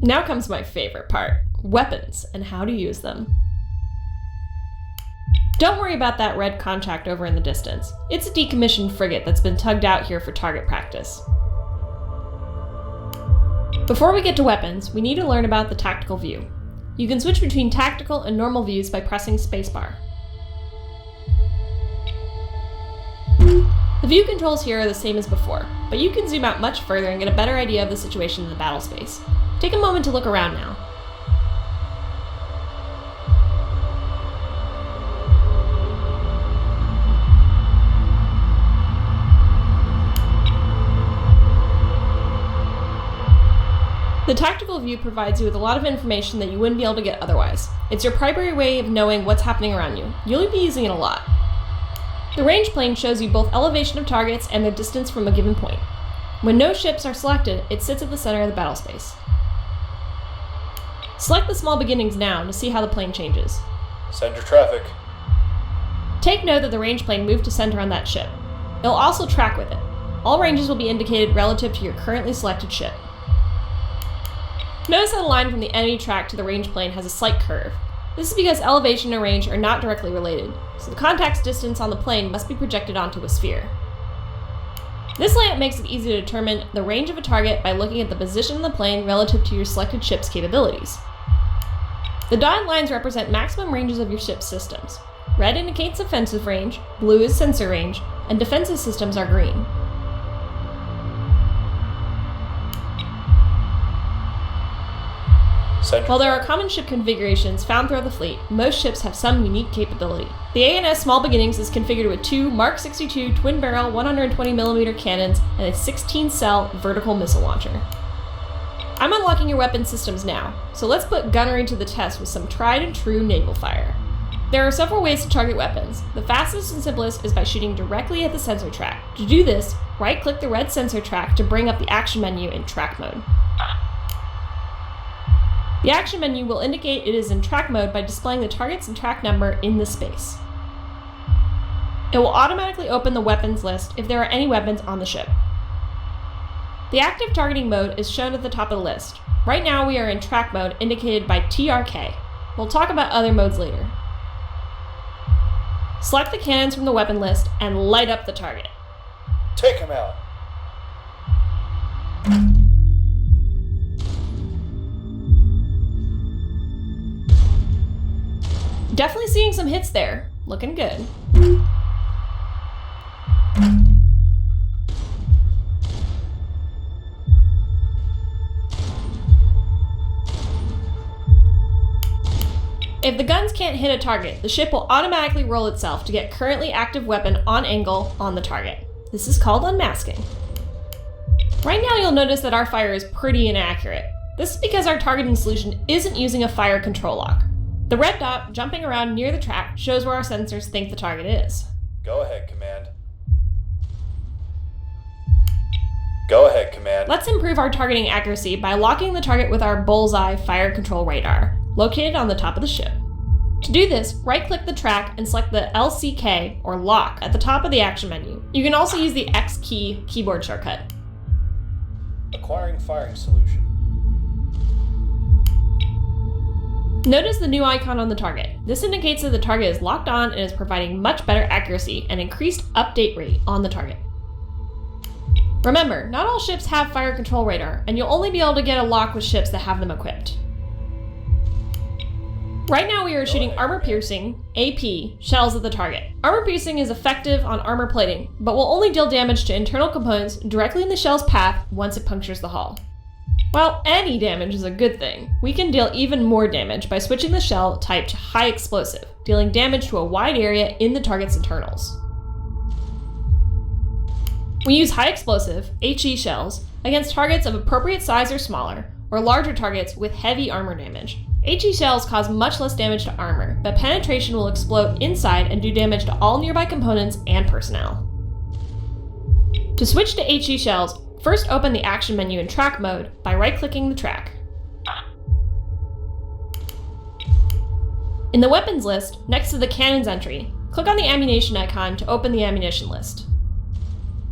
Now comes my favorite part, weapons and how to use them. Don't worry about that red contract over in the distance. It's a decommissioned frigate that's been tugged out here for target practice. Before we get to weapons, we need to learn about the tactical view. You can switch between tactical and normal views by pressing spacebar. The view controls here are the same as before, but you can zoom out much further and get a better idea of the situation in the battle space. Take a moment to look around now. The tactical view provides you with a lot of information that you wouldn't be able to get otherwise. It's your primary way of knowing what's happening around you. You'll be using it a lot. The range plane shows you both elevation of targets and their distance from a given point. When no ships are selected, it sits at the center of the battle space. Select the small beginnings now to see how the plane changes. Center traffic. Take note that the range plane moved to center on that ship. It'll also track with it. All ranges will be indicated relative to your currently selected ship. Notice that the line from the enemy track to the range plane has a slight curve. This is because elevation and range are not directly related, so the contact's distance on the plane must be projected onto a sphere. This layout makes it easy to determine the range of a target by looking at the position of the plane relative to your selected ship's capabilities. The dotted lines represent maximum ranges of your ship's systems. Red indicates offensive range, blue is sensor range, and defensive systems are green. While there are common ship configurations found throughout the fleet, most ships have some unique capability. The A&S Small Beginnings is configured with 2 Mark 62 twin-barrel 120mm cannons and a 16-cell vertical missile launcher. I'm unlocking your weapon systems now, so let's put gunnery to the test with some tried-and-true naval fire. There are several ways to target weapons. The fastest and simplest is by shooting directly at the sensor track. To do this, right-click the red sensor track to bring up the action menu in track mode. The action menu will indicate it is in track mode by displaying the targets and track number in the space. It will automatically open the weapons list if there are any weapons on the ship. The active targeting mode is shown at the top of the list. Right now we are in track mode indicated by TRK. We'll talk about other modes later. Select the cannons from the weapon list and light up the target. Take him out. Definitely seeing some hits there. Looking good. If the guns can't hit a target, the ship will automatically roll itself to get currently active weapon on angle on the target. This is called unmasking. Right now you'll notice that our fire is pretty inaccurate. This is because our targeting solution isn't using a fire control lock. The red dot jumping around near the track shows where our sensors think the target is. Go ahead, Command. Go ahead, Command. Let's improve our targeting accuracy by locking the target with our bullseye fire control radar, located on the top of the ship. To do this, right-click the track and select the LCK, or lock, at the top of the action menu. You can also use the X key keyboard shortcut. Acquiring firing solution. Notice the new icon on the target. This indicates that the target is locked on and is providing much better accuracy and increased update rate on the target. Remember, not all ships have fire control radar, and you'll only be able to get a lock with ships that have them equipped. Right now we are shooting armor-piercing, AP, shells at the target. Armor-piercing is effective on armor plating, but will only deal damage to internal components directly in the shell's path once it punctures the hull. While any damage is a good thing, we can deal even more damage by switching the shell type to high explosive, dealing damage to a wide area in the target's internals. We use high explosive, HE shells, against targets of appropriate size or smaller, or larger targets with heavy armor damage. HE shells cause much less damage to armor, but penetration will explode inside and do damage to all nearby components and personnel. To switch to HE shells, first open the action menu in track mode by right-clicking the track. In the weapons list, next to the cannons entry, click on the ammunition icon to open the ammunition list.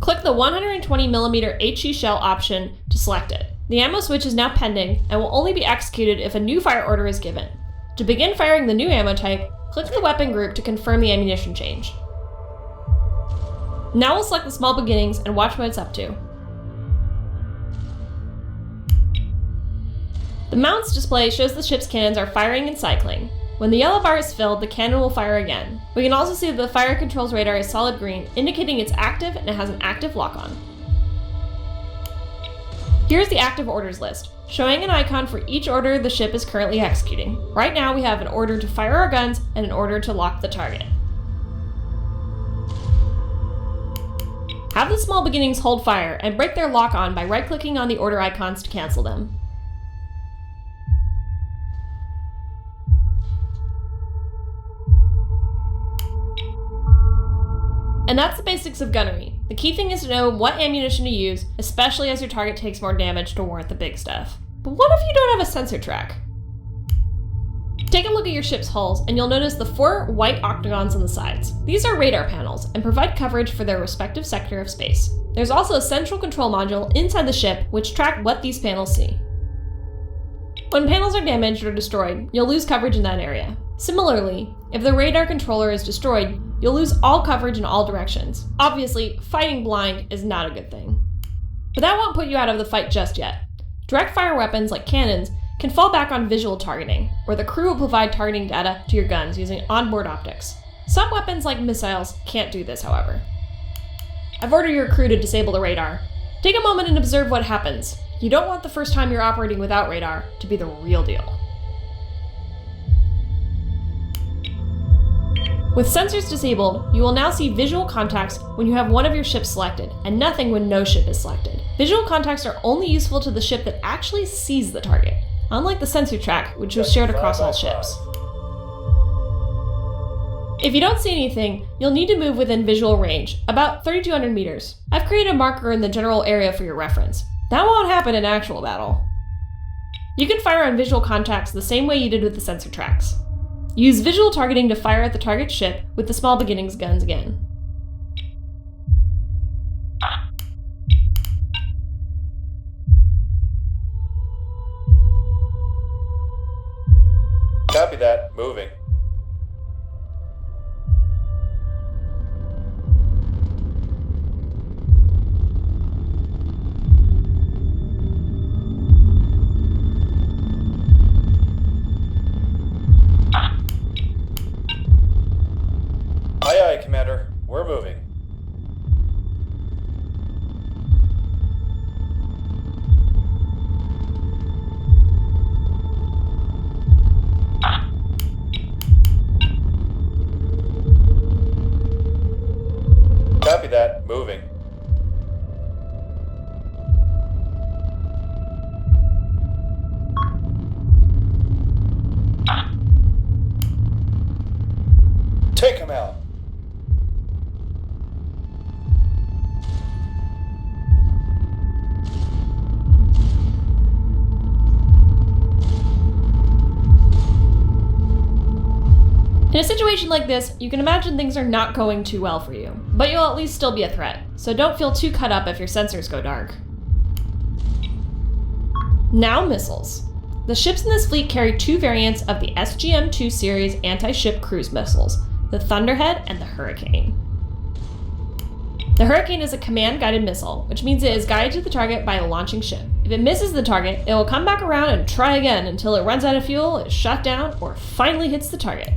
Click the 120mm HE shell option to select it. The ammo switch is now pending and will only be executed if a new fire order is given. To begin firing the new ammo type, click the weapon group to confirm the ammunition change. Now we'll select the small beginnings and watch what it's up to. The mounts display shows the ship's cannons are firing and cycling. When the yellow bar is filled, the cannon will fire again. We can also see that the fire controls radar is solid green, indicating it's active and it has an active lock-on. Here's the active orders list, showing an icon for each order the ship is currently executing. Right now we have an order to fire our guns and an order to lock the target. Have the small beginnings hold fire and break their lock-on by right-clicking on the order icons to cancel them. And that's the basics of gunnery. The key thing is to know what ammunition to use, especially as your target takes more damage to warrant the big stuff. But what if you don't have a sensor track? Take a look at your ship's hulls and you'll notice the 4 white octagons on the sides. These are radar panels and provide coverage for their respective sector of space. There's also a central control module inside the ship which track what these panels see. When panels are damaged or destroyed, you'll lose coverage in that area. Similarly, if the radar controller is destroyed, you'll lose all coverage in all directions. Obviously, fighting blind is not a good thing. But that won't put you out of the fight just yet. Direct fire weapons like cannons can fall back on visual targeting, where the crew will provide targeting data to your guns using onboard optics. Some weapons like missiles can't do this, however. I've ordered your crew to disable the radar. Take a moment and observe what happens. You don't want the first time you're operating without radar to be the real deal. With sensors disabled, you will now see visual contacts when you have one of your ships selected, and nothing when no ship is selected. Visual contacts are only useful to the ship that actually sees the target, unlike the sensor track, which was shared across all ships. If you don't see anything, you'll need to move within visual range, about 3,200 meters. I've created a marker in the general area for your reference. That won't happen in actual battle. You can fire on visual contacts the same way you did with the sensor tracks. Use visual targeting to fire at the target ship with the small beginnings guns again. Copy that. Moving. Aye, aye, Commander. We're moving. Copy that. Moving. Take him out. In a situation like this, you can imagine things are not going too well for you, but you'll at least still be a threat, so don't feel too cut up if your sensors go dark. Now missiles. The ships in this fleet carry 2 variants of the SGM-2 series anti-ship cruise missiles, the Thunderhead and the Hurricane. The Hurricane is a command-guided missile, which means it is guided to the target by a launching ship. If it misses the target, it will come back around and try again until it runs out of fuel, is shot down, or finally hits the target.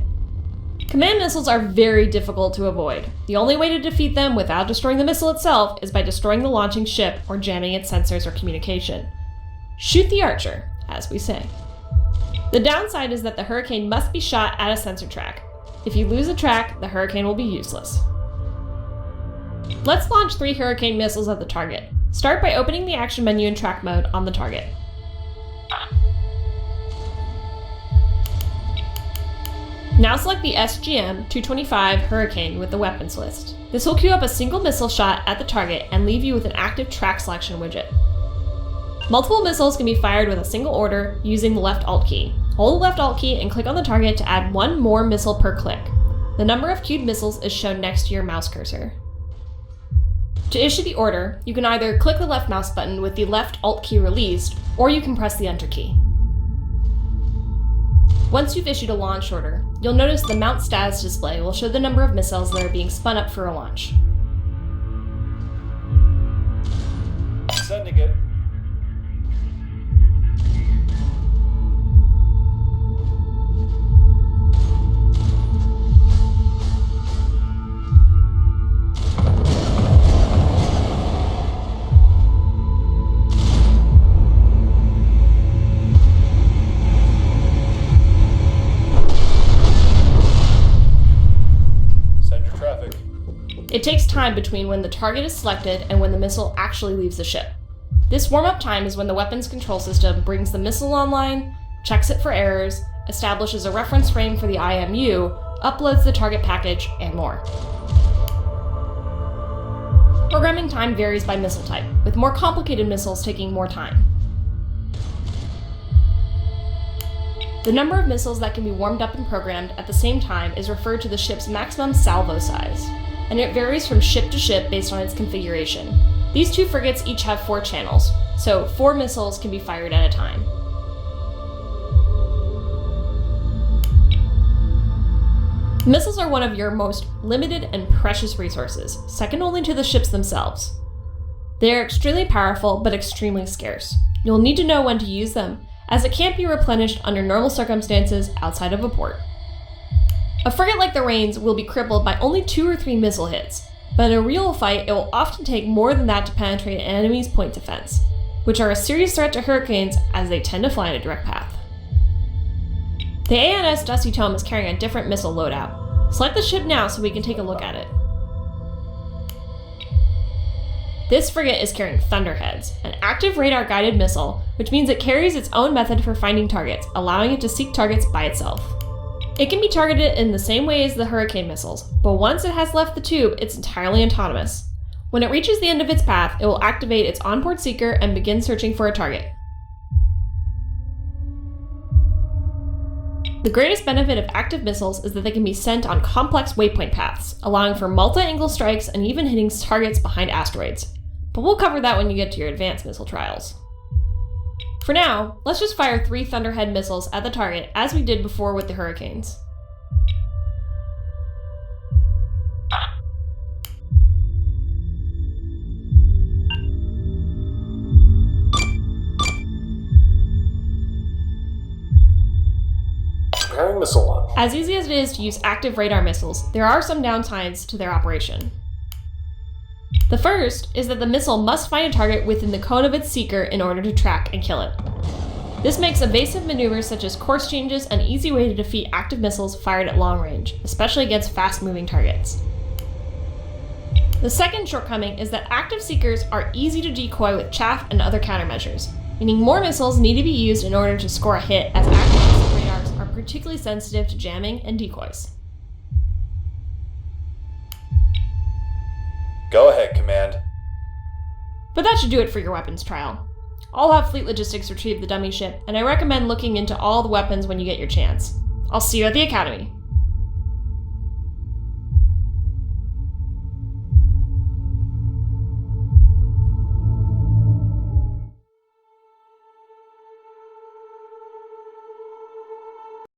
Command missiles are very difficult to avoid. The only way to defeat them without destroying the missile itself is by destroying the launching ship or jamming its sensors or communication. Shoot the archer, as we say. The downside is that the Hurricane must be shot at a sensor track. If you lose a track, the Hurricane will be useless. Let's launch 3 Hurricane missiles at the target. Start by opening the action menu in track mode on the target. Now select the SGM-225 Hurricane with the weapons list. This will queue up a single missile shot at the target and leave you with an active track selection widget. Multiple missiles can be fired with a single order using the left Alt key. Hold the left Alt key and click on the target to add 1 more missile per click. The number of queued missiles is shown next to your mouse cursor. To issue the order, you can either click the left mouse button with the left Alt key released, or you can press the Enter key. Once you've issued a launch order, you'll notice the Mount Status display will show the number of missiles that are being spun up for a launch. Sending it. Send your traffic. It takes time between when the target is selected and when the missile actually leaves the ship. This warm-up time is when the weapons control system brings the missile online, checks it for errors, establishes a reference frame for the IMU, uploads the target package, and more. Programming time varies by missile type, with more complicated missiles taking more time. The number of missiles that can be warmed up and programmed at the same time is referred to the ship's maximum salvo size, and it varies from ship to ship based on its configuration. These two frigates each have 4 channels, so 4 missiles can be fired at a time. Missiles are one of your most limited and precious resources, second only to the ships themselves. They are extremely powerful, but extremely scarce. You'll need to know when to use them, as it can't be replenished under normal circumstances outside of a port. A frigate like the Rains will be crippled by only 2 or 3 missile hits, but in a real fight it will often take more than that to penetrate an enemy's point defense, which are a serious threat to Hurricanes as they tend to fly in a direct path. The ANS Dusty Tome is carrying a different missile loadout. Select the ship now so we can take a look at it. This frigate is carrying Thunderheads, an active radar-guided missile, which means it carries its own method for finding targets, allowing it to seek targets by itself. It can be targeted in the same way as the Hurricane missiles, but once it has left the tube, it's entirely autonomous. When it reaches the end of its path, it will activate its onboard seeker and begin searching for a target. The greatest benefit of active missiles is that they can be sent on complex waypoint paths, allowing for multi-angle strikes and even hitting targets behind asteroids. But we'll cover that when you get to your advanced missile trials. For now, let's just fire 3 Thunderhead missiles at the target as we did before with the Hurricanes. Preparing missile launch. As easy as it is to use active radar missiles, there are some downsides to their operation. The first is that the missile must find a target within the cone of its seeker in order to track and kill it. This makes evasive maneuvers such as course changes an easy way to defeat active missiles fired at long range, especially against fast-moving targets. The second shortcoming is that active seekers are easy to decoy with chaff and other countermeasures, meaning more missiles need to be used in order to score a hit, as active missile radars are particularly sensitive to jamming and decoys. Go ahead, Command. But that should do it for your weapons trial. I'll have Fleet Logistics retrieve the dummy ship, and I recommend looking into all the weapons when you get your chance. I'll see you at the Academy.